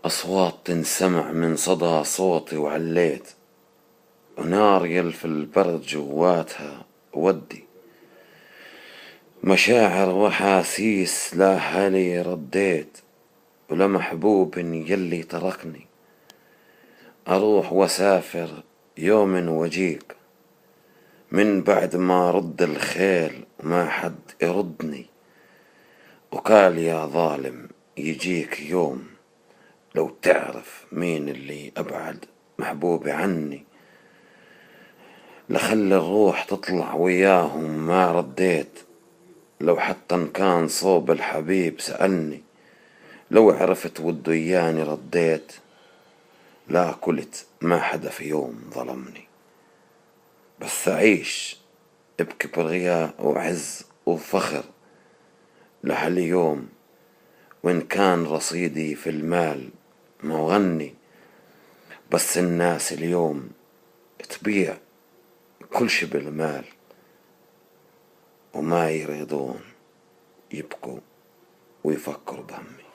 أصوات تنسمع من صدى صوتي وعليت، ونار يلف البرد جواتها ودي، مشاعر وحاسيس لا هلي رديت، ولمحبوب يلي تركني أروح وأسافر يوم وجيك، من بعد ما رد الخيل ما حد يردني، وقال يا ظالم يجيك يوم لو تعرف مين اللي أبعد محبوبي عني، لخلي الروح تطلع وياهم ما رديت، لو حتى إن كان صوب الحبيب سألني، لو عرفت وده إياني رديت، لا قلت ما حدا في يوم ظلمني، بس أعيش بكبرياء وعز وفخر لهاليوم، وإن كان رصيدي في المال مغني، بس الناس اليوم تبيع كل شي بالمال، وما يريدون يبكوا ويفكروا بهمي.